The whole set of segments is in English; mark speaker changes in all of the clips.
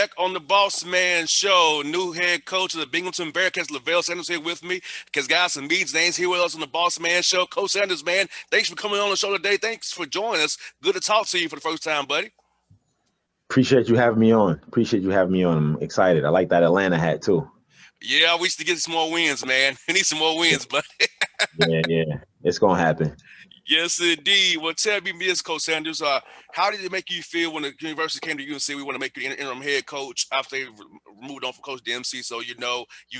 Speaker 1: back on the Bossman show. New head coach of the Binghamton Bearcats, Levell Sanders, here with me. Because guys, some meets names here with us on the Bossman show. Coach Sanders, man, thanks for coming on the show today. Thanks for joining us. Good to talk to you for the first time, buddy.
Speaker 2: Appreciate you having me on. Appreciate you having me on. I'm excited. I like that Atlanta hat too.
Speaker 1: Yeah, we used to get some more wins, man. We need some more
Speaker 2: Yeah,
Speaker 1: wins, buddy.
Speaker 2: yeah. It's gonna happen.
Speaker 1: Yes, indeed. Well, tell me this, Coach Sanders. How did it make you feel when the university came to you and said we want to make you interim head coach after they moved on from Coach Dempsey? So you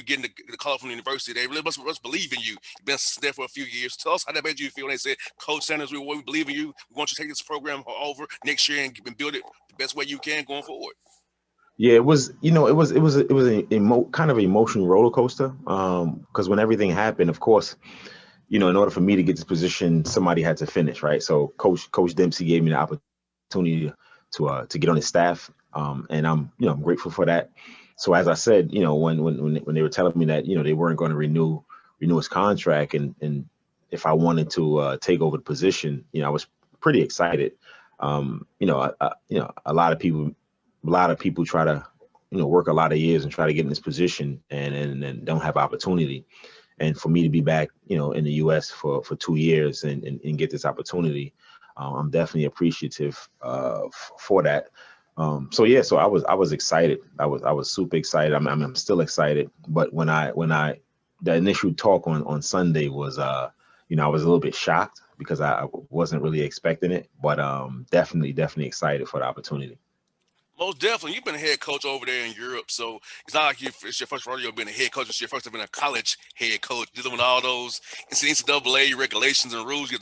Speaker 1: getting the call from the university. They really must believe in you. You've been there for a few years. Tell us how that made you feel when they said, Coach Sanders, we believe in you. We want you to take this program over next year and build it the best way you can going forward.
Speaker 2: Yeah, it was. It was a kind of emotional roller coaster. Because when everything happened, of course, in order for me to get this position, somebody had to finish, right? So Coach Dempsey gave me the opportunity to get on his staff, and I'm grateful for that. So as I said, when they were telling me that they weren't going to renew his contract, and if I wanted to take over the position, I was pretty excited. A lot of people try to work a lot of years and try to get in this position and don't have opportunity. And for me to be back, in the U.S. for 2 years and get this opportunity, I'm definitely appreciative for that. So I was excited. I was super excited. I'm still excited. But when the initial talk on Sunday was, I was a little bit shocked because I wasn't really expecting it. But definitely excited for the opportunity.
Speaker 1: Most definitely. You've been a head coach over there in Europe, so it's not like it's your first rodeo being a head coach. It's your first time being a college head coach, dealing with all those NCAA regulations and rules you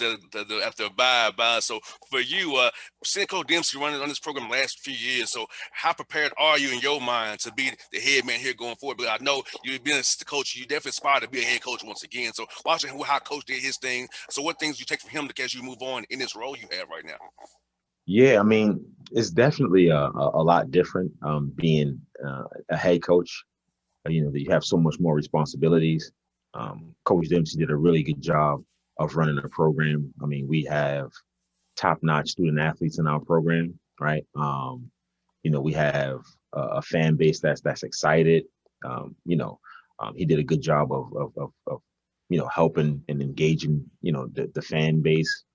Speaker 1: have to abide by. So for you, seeing Coach Dempsey running on this program the last few years, so how prepared are you in your mind to be the head man here going forward? Because I know you've been a coach, you definitely aspire to be a head coach once again. So watching how Coach did his thing, so what things you take from him as you move on in this role you have right now?
Speaker 2: Yeah, I mean, it's definitely a lot different being a head coach. That you have so much more responsibilities. Coach Dempsey did a really good job of running the program. I mean, we have top-notch student athletes in our program, right? We have a fan base that's excited. He did a good job of helping and engaging the fan base.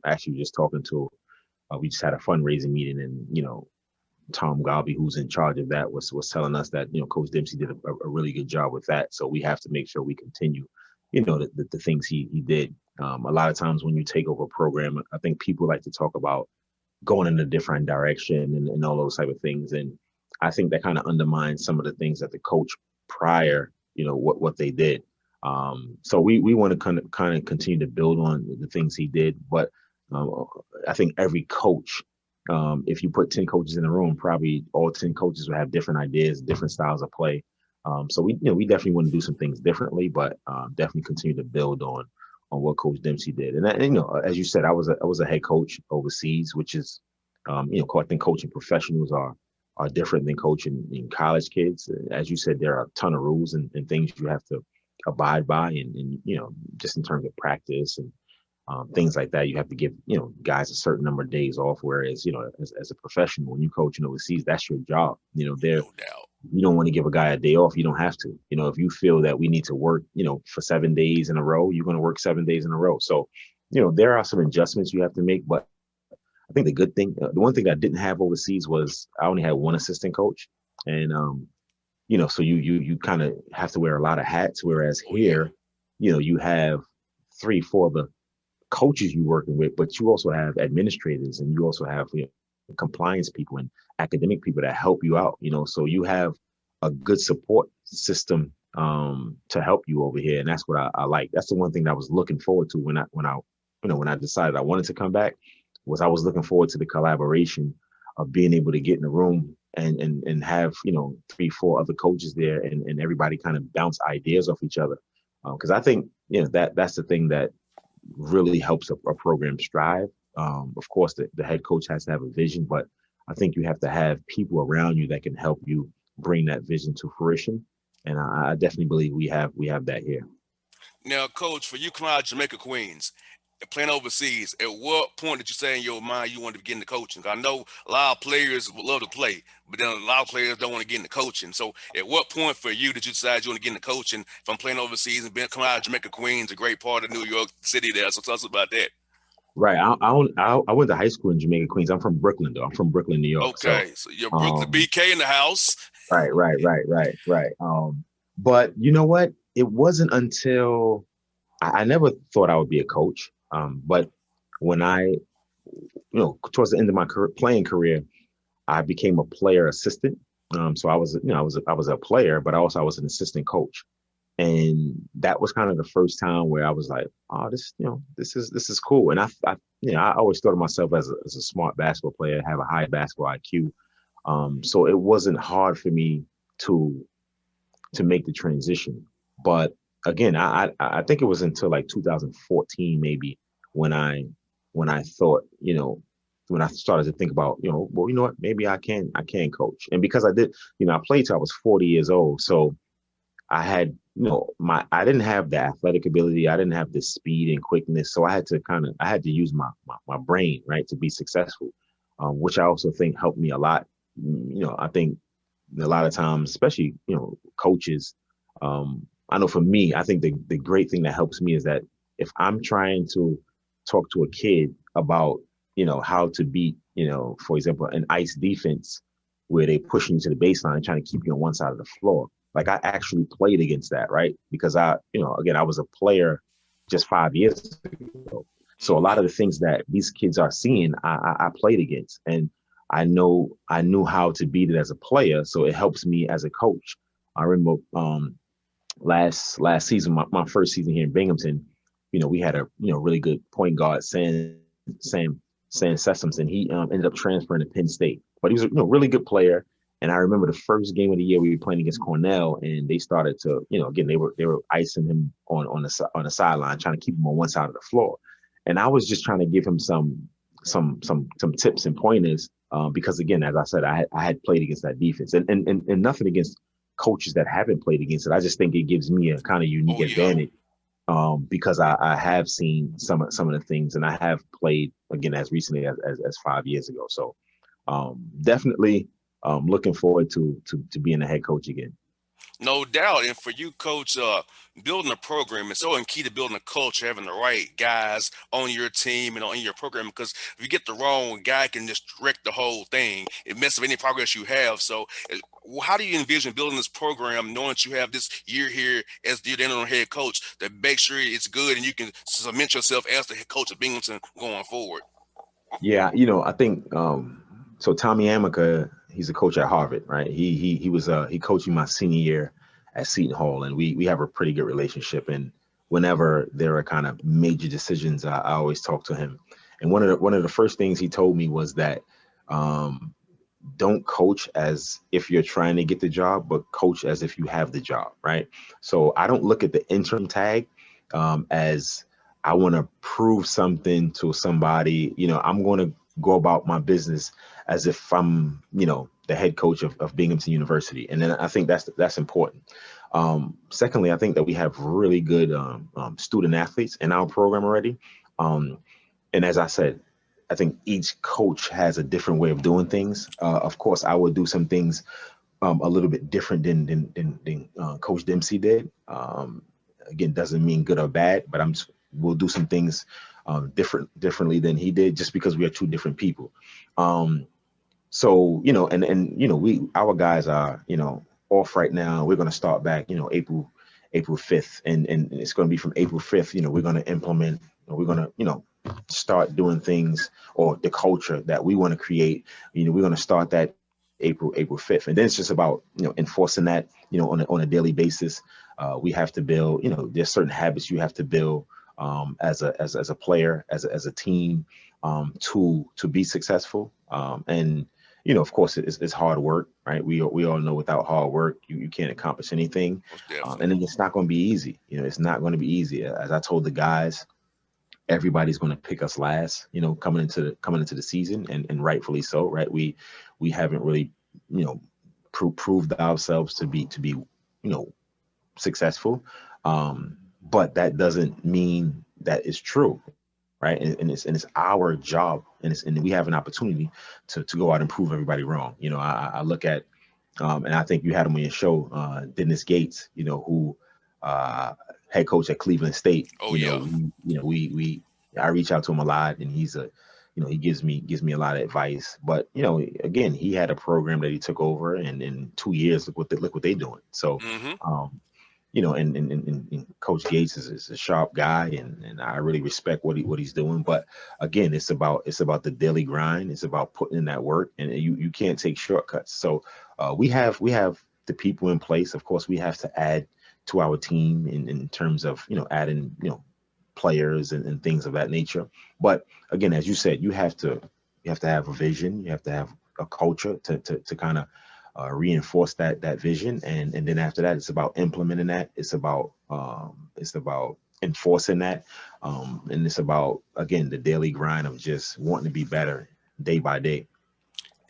Speaker 2: Actually, just talking to we just had a fundraising meeting, and Tom Galby, who's in charge of that, was telling us that Coach Dempsey did a really good job with that. So we have to make sure we continue, the things he did. A lot of times when you take over a program, I think people like to talk about going in a different direction and all those type of things, and I think that kind of undermines some of the things that the coach prior, what they did. So we want to kind of continue to build on the things he did, but I think every coach, if you put 10 coaches in the room, probably all 10 coaches will have different ideas, different styles of play. So we definitely want to do some things differently, but definitely continue to build on what Coach Dempsey did. And as you said, I was a head coach overseas, which is, I think coaching professionals are different than coaching in college kids. As you said, there are a ton of rules and things you have to abide by, and just in terms of practice and things like that. You have to give guys a certain number of days off. Whereas as a professional, when you coaching overseas, that's your job. There
Speaker 1: No doubt.
Speaker 2: you don't want to give a guy a day off. You don't have to. If you feel that we need to work for 7 days in a row, you're going to work 7 days in a row. So there are some adjustments you have to make. But I think the good thing, the one thing I didn't have overseas was I only had one assistant coach, and so you kind of have to wear a lot of hats. Whereas
Speaker 1: Oh yeah.
Speaker 2: here, you have 3, 4 of the coaches you're working with, but you also have administrators, and you also have compliance people and academic people that help you out. So you have a good support system to help you over here, and that's what I like. That's the one thing that I was looking forward to when I decided I wanted to come back. Was I was looking forward to the collaboration of being able to get in the room and have 3, 4 other coaches there, and everybody kind of bounce ideas off each other. Because I think that's the thing that really helps a program strive. Of course, the head coach has to have a vision, but I think you have to have people around you that can help you bring that vision to fruition. And I definitely believe we have that here.
Speaker 1: Now, Coach, for you come out of Jamaica, Queens, playing overseas, at what point did you say in your mind you wanted to get into coaching? 'Cause I know a lot of players would love to play, but then a lot of players don't want to get into coaching. So at what point for you did you decide you want to get into coaching from playing overseas and being coming out of Jamaica, Queens, a great part of New York City there? So tell us about that.
Speaker 2: Right. I went to high school in Jamaica, Queens. I'm from Brooklyn, though. I'm from Brooklyn, New York. So,
Speaker 1: Okay, so you're Brooklyn
Speaker 2: um,
Speaker 1: BK in the house.
Speaker 2: right. But you know what? It wasn't until I never thought I would be a coach. But when towards the end of my playing career, I became a player assistant. So I was a player, but also I was an assistant coach. And that was kind of the first time where I was like, oh, this is cool. And I always thought of myself as a smart basketball player, have a high basketball IQ. So it wasn't hard for me to make the transition. But again, I think it was until like 2014 maybe when I thought, when I started to think about, well, you know what, maybe I can coach. And because I did, I played till I was 40 years old. So I had, I didn't have the athletic ability. I didn't have the speed and quickness. So I had to use my brain, right, to be successful, which I also think helped me a lot. I think a lot of times, especially, coaches, I know for me, I think the great thing that helps me is that if I'm trying to talk to a kid about, how to beat, for example, an ice defense where they pushing you to the baseline, trying to keep you on one side of the floor. Like I actually played against that, right? Because again, I was a player just 5 years ago. So a lot
Speaker 1: Hmm.
Speaker 2: of the things that these kids are seeing, I played against, and I knew how to beat it as a player. So it helps me as a coach. I remember last season, my first season here in Binghamton, we had a really good point guard, Sam Sessoms, and he ended up transferring to Penn State. But he was a really good player. And I remember the first game of the year we were playing against Cornell, and they started to, again, they were icing him on the sideline, trying to keep him on one side of the floor. And I was just trying to give him some tips and pointers, because again, as I said, I had played against that defense, and nothing against coaches that haven't played against it. I just think it gives me a kind of unique
Speaker 1: Oh yeah.
Speaker 2: advantage, because I have seen some of the things, and I have played again as recently as 5 years ago. So definitely looking forward to being a head coach again.
Speaker 1: No doubt. And for you, coach, building a program is so key to building a culture, having the right guys on your team and on your program. Because if you get the wrong guy, can just wreck the whole thing. It messes up any progress you have. So, how do you envision building this program, knowing that you have this year here as the interim head coach to make sure it's good and you can cement yourself as the head coach of Binghamton going forward?
Speaker 2: Yeah, I think so. Tommy Amica, he's a coach at Harvard, right? He coached me my senior year at Seton Hall, and we have a pretty good relationship. And whenever there are kind of major decisions, I always talk to him. And one of the first things he told me was that um, don't coach as if you're trying to get the job, but coach as if you have the job, right? So I don't look at the interim tag as I want to prove something to somebody. I'm going to go about my business as if I'm, the head coach of Binghamton University. And then I think that's important. Secondly, I think that we have really good student athletes in our program already. Um, and as I said, I think each coach has a different way of doing things. Of course, I would do some things a little bit different than Coach Dempsey did. Again, doesn't mean good or bad, but we'll do some things differently than he did, just because we are two different people. Um, so we our guys are off right now. We're going to start back April 5th, and it's going to be from April 5th. We're going to implement. We're going to start doing things, or the culture that we want to create. We're going to start that April 5th, and then it's just about enforcing that on a daily basis. We have to build. There's certain habits you have to build as a player, as a team, to be successful. And of course, it's hard work, right? We all know without hard work, you can't accomplish anything.
Speaker 1: Most
Speaker 2: And
Speaker 1: definitely.
Speaker 2: then it's not going to be easy. It's not going to be easy. As I told the guys, everybody's going to pick us last, coming into the season, and rightfully so, right? We haven't really, proved ourselves to be successful. But that doesn't mean that it's true. right? And it's our job, and we have an opportunity to go out and prove everybody wrong. I look at and I think you had him on your show, Dennis Gates, who uh, head coach at Cleveland State.
Speaker 1: Oh yeah.
Speaker 2: We I reach out to him a lot, and he gives me a lot of advice. But again, he had a program that he took over, and in 2 years, look what they're doing. So,
Speaker 1: Hmm.
Speaker 2: um, and Coach Gates is a sharp guy, and I really respect what he's doing. But again, it's about the daily grind. It's about putting in that work, and you can't take shortcuts. So we have the people in place. Of course, we have to add to our team in terms of adding players and things of that nature. But again, as you said, you have to have a vision. You have to have a culture to kind of reinforce that vision, and then after that, it's about implementing that. It's about enforcing that, and it's about, again, the daily grind of just wanting to be better day by day.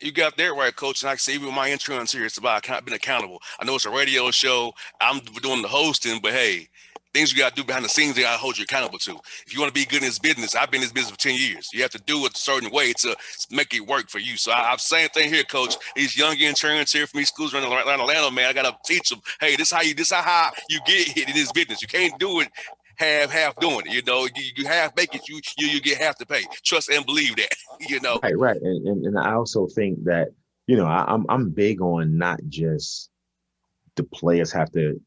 Speaker 1: You got that right, coach. And like I say, even with my insurance here, it's about being accountable. I know it's a radio show. I'm doing the hosting, but hey, things you got to do behind the scenes, they got to hold you accountable to. If you want to be good in this business, I've been in this business for 10 years. You have to do it a certain way to make it work for you. So I'm saying thing here, coach. These young interns here from these schools around Atlanta, man, I got to teach them, hey, this how you get hit in this business. You can't do it half doing it. You half make it, you get half to pay. Trust and believe that.
Speaker 2: Right, right, and I also think that I'm big on not just the players have to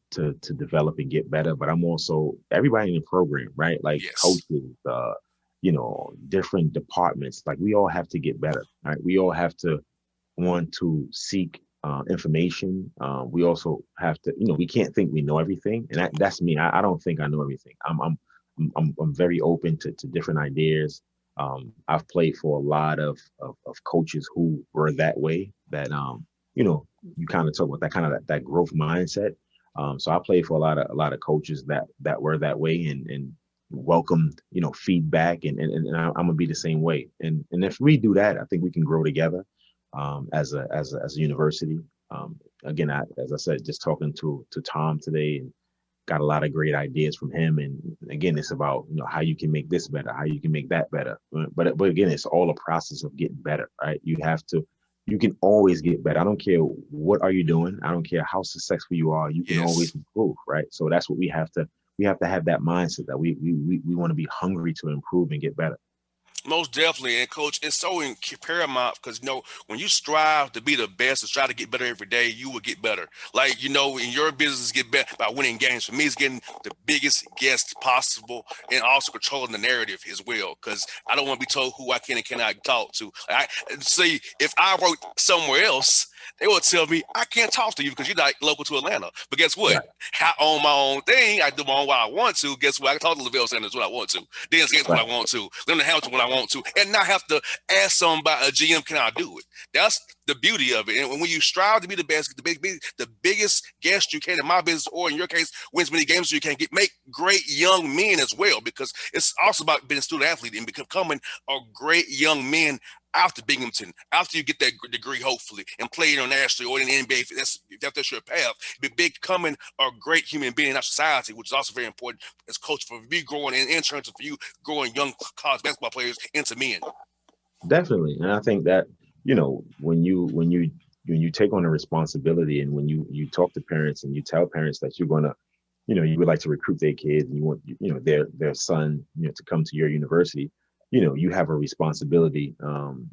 Speaker 2: develop and get better, but I'm also everybody in the program, right? Like
Speaker 1: Yes.
Speaker 2: coaches, different departments. Like we all have to get better, right? We all have to want to seek information. We also have to, we can't think we know everything, and that's me. I don't think I know everything. I'm very open to different ideas. I've played for a lot of coaches who were that way. That you kind of talk about that kind of that growth mindset. So I played for a lot of coaches that were that way, and welcomed feedback, and I'm gonna be the same way. And if we do that, I think we can grow together as a university. Again, as I said, just talking to Tom today, and got a lot of great ideas from him. And again, it's about how you can make this better, how you can make that better. But again, it's all a process of getting better, right? You can always get better. I don't care what are you doing. I don't care how successful you are. You can always
Speaker 1: Yes.
Speaker 2: improve, right? So that's what we have to have that mindset that we want to be hungry to improve and get better.
Speaker 1: Most definitely, and coach, it's so paramount because when you strive to be the best and try to get better every day, you will get better. Like in your business, get better by winning games. For me, it's getting the biggest guest possible, and also controlling the narrative as well. Because I don't want to be told who I can and cannot talk to. See, if I worked somewhere else, they would tell me I can't talk to you because you're not local to Atlanta. But guess what?
Speaker 2: Right,
Speaker 1: I own my own thing. I do my own what I want to. Guess what? I can talk to Levell Sanders when I want to. Dennis Gates when
Speaker 2: right.
Speaker 1: I want to. Leonard Hamilton when I want to. And not have to ask somebody, a GM, can I do it? That's the beauty of it. And when you strive to be the best, the biggest guest you can in my business, or in your case, win as many games as you can, make great young men as well, because it's also about being a student athlete and becoming a great young man after Binghamton, after you get that degree, hopefully, and play internationally or in the NBA. If that's your path, becoming a great human being in our society, which is also very important as coach for me growing in terms of you growing young college basketball players into men.
Speaker 2: Definitely. And I think that, when you take on a responsibility, and when you talk to parents and you tell parents that you would like to recruit their kids, and you want, their son, to come to your university, you have a responsibility. And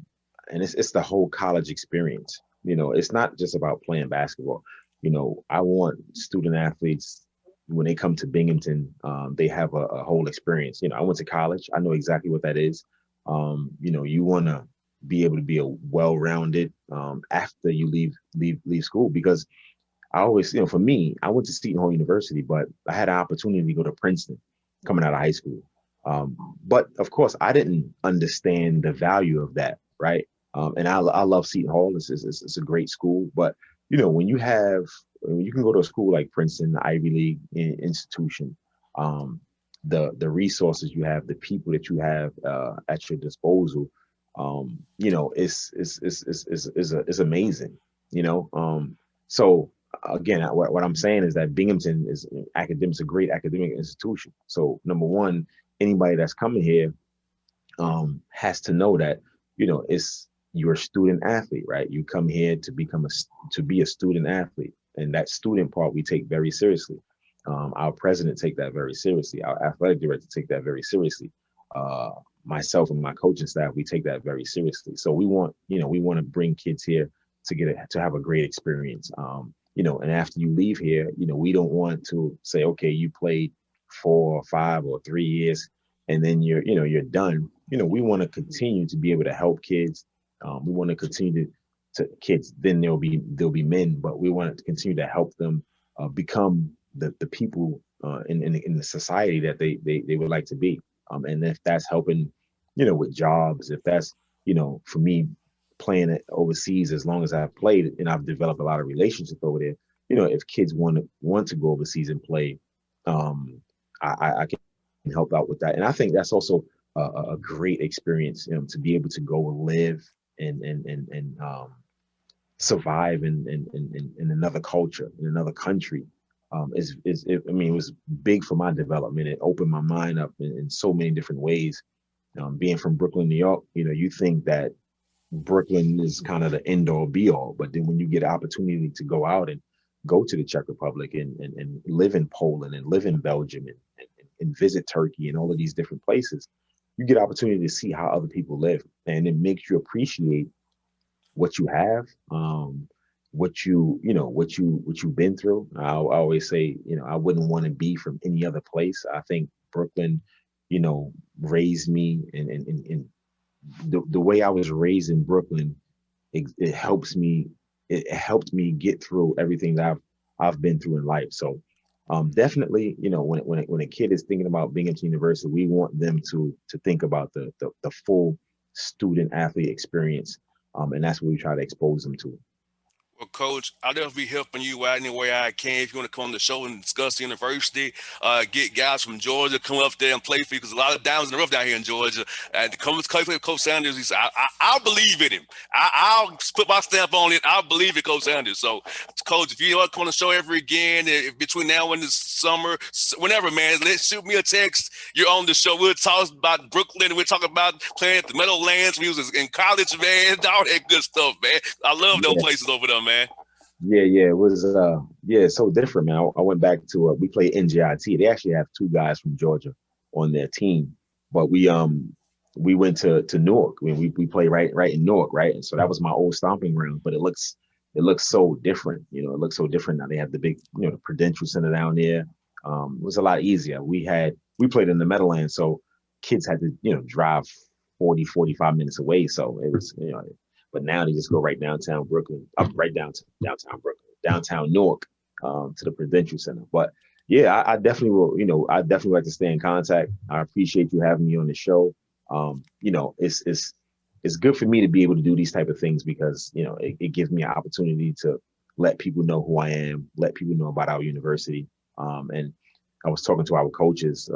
Speaker 2: it's the whole college experience. It's not just about playing basketball. I want student athletes, when they come to Binghamton, they have a whole experience. I went to college. I know exactly what that is. You want to be able to be a well-rounded, after you leave school, because I always, for me, I went to Seton Hall University, but I had an opportunity to go to Princeton coming out of high school. But of course, I didn't understand the value of that, right? And I love Seton Hall. It's a great school, but when you can go to a school like Princeton, the Ivy League institution, um, the resources you have, the people that you have at your disposal, is amazing. So again, what I'm saying is that Binghamton is academics, a great academic institution. So number one, anybody that's coming here, has to know that, it's you're a student athlete, right? You come here to to be a student athlete, and that student part we take very seriously. Our president take that very seriously. Our athletic director take that very seriously. Uh, Myself and my coaching staff, we take that very seriously. So we want to bring kids here to to have a great experience. And after you leave here, we don't want to say, okay, you played 4 or 5 or 3 years, and then you're done. We want to continue to be able to help kids. We want to continue to kids. Then there'll be men, but we want to continue to help them become the people in the society that they would like to be. And if that's helping, with jobs, if that's, for me playing it overseas, as long as I've played and I've developed a lot of relationships over there, if kids want to go overseas and play, um, I can help out with that. And I think that's also a great experience, to be able to go live and survive in another culture, in another country. I mean, it was big for my development. It opened my mind up in so many different ways. Being from Brooklyn, New York, you think that Brooklyn is kind of the end all be all, but then when you get an opportunity to go out and go to the Czech Republic and live in Poland and live in Belgium and visit Turkey and all of these different places, you get opportunity to see how other people live, and it makes you appreciate what you have, what you've been through. I always say, I wouldn't want to be from any other place. I think Brooklyn, raised me, and the way I was raised in Brooklyn, it helps me. It helped me get through everything that I've been through in life. So, definitely, when a kid is thinking about being into university, we want them to think about the full student athlete experience, and that's what we try to expose them to.
Speaker 1: Well, Coach, I'll definitely be helping you out any way I can. If you want to come on the show and discuss the university, get guys from Georgia come up there and play for you, because a lot of diamonds in the rough down here in Georgia. And come play with Coach Sanders. He said, I'll believe in him. I'll put my stamp on it. I'll believe in Coach Sanders. So, Coach, if you want to come on the show ever again, between now and the summer, whenever, man, let's shoot me a text. You're on the show. We'll talk about Brooklyn. We'll talk about playing at the Meadowlands when he was in college, man. All that good stuff, man. I love those
Speaker 2: Yeah,
Speaker 1: places over there, man.
Speaker 2: yeah. It was so different, man. I went back to we played NJIT. They actually have two guys from Georgia on their team, but we went to Newark. We played right in Newark, right? And so that was my old stomping ground. But it looks so different. It looks so different now. They have the big, the Prudential Center down there. It was a lot easier. We played in the Meadowlands, so kids had to drive 40, 45 minutes away. So it was, but now they just go right downtown Brooklyn, up right downtown Brooklyn, downtown Newark, to the Prudential Center. But yeah, I definitely will. I definitely like to stay in contact. I appreciate you having me on the show. It's good for me to be able to do these type of things, because it gives me an opportunity to let people know who I am, let people know about our university. And I was talking to our coaches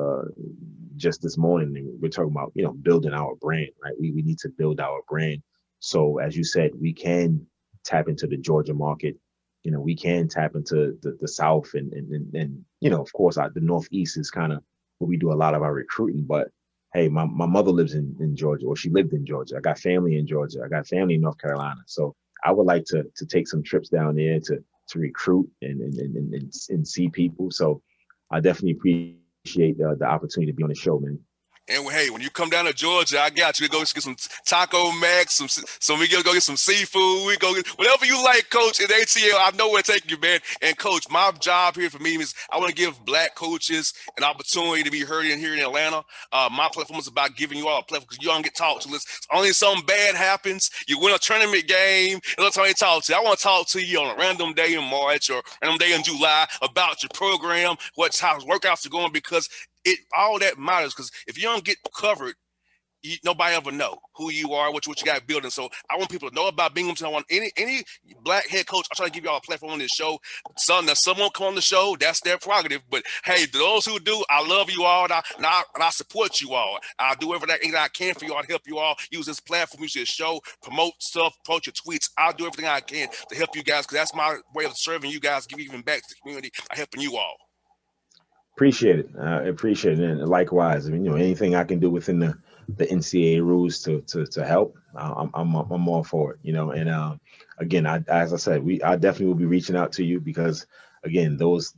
Speaker 2: just this morning, and we're talking about building our brand, right? We need to build our brand. So as you said, we can tap into the Georgia market. We can tap into the South, and of course, the Northeast is kind of where we do a lot of our recruiting. But hey, my mother lives in Georgia, or she lived in Georgia. I got family in Georgia. I got family in North Carolina. So I would like to take some trips down there to recruit and see people. So I definitely appreciate the opportunity to be on the show, man.
Speaker 1: And hey, when you come down to Georgia, I got you. We go get some Taco Max, we go get some seafood. We go get whatever you like, Coach. At ATL, I know where to take you, man. And Coach, my job here for me is I want to give Black coaches an opportunity to be heard in here in Atlanta. My platform is about giving you all a platform, because you don't get talked to. Only something bad happens, you win a tournament game, and that's all they talk to you. I want to talk to you on a random day in March or random day in July about your program, how workouts are going, because all that matters. Because if you don't get covered, nobody ever know who you are, what you got building. So I want people to know about Binghamton. I want any Black head coach. I'm trying to give y'all a platform on this show. Someone come on the show, that's their prerogative. But hey, those who do, I love you all, and I support you all. I'll do everything I can for you all to help you all. Use this platform, use this show, promote stuff, promote your tweets. I'll do everything I can to help you guys, because that's my way of serving you guys, giving back to the community by helping you all.
Speaker 2: Appreciate it. I appreciate it. And likewise, I mean, anything I can do within the NCAA rules to help, I'm all for it. And again, as I said, I definitely will be reaching out to you because again, those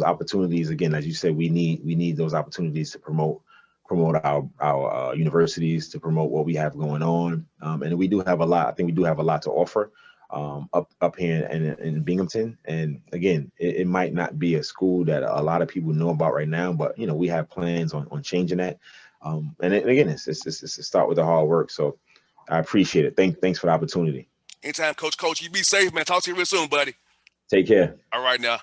Speaker 2: opportunities. Again, as you said, we need those opportunities to promote our universities, to promote what we have going on, and we do have a lot. I think we do have a lot to offer up here in Binghamton. And again, it might not be a school that a lot of people know about right now, but we have plans on changing that. Again, it's start with the hard work. So I appreciate it. Thanks for the opportunity.
Speaker 1: Anytime, Coach. Coach, you be safe, man. Talk to you real soon, buddy.
Speaker 2: Take care.
Speaker 1: All right now.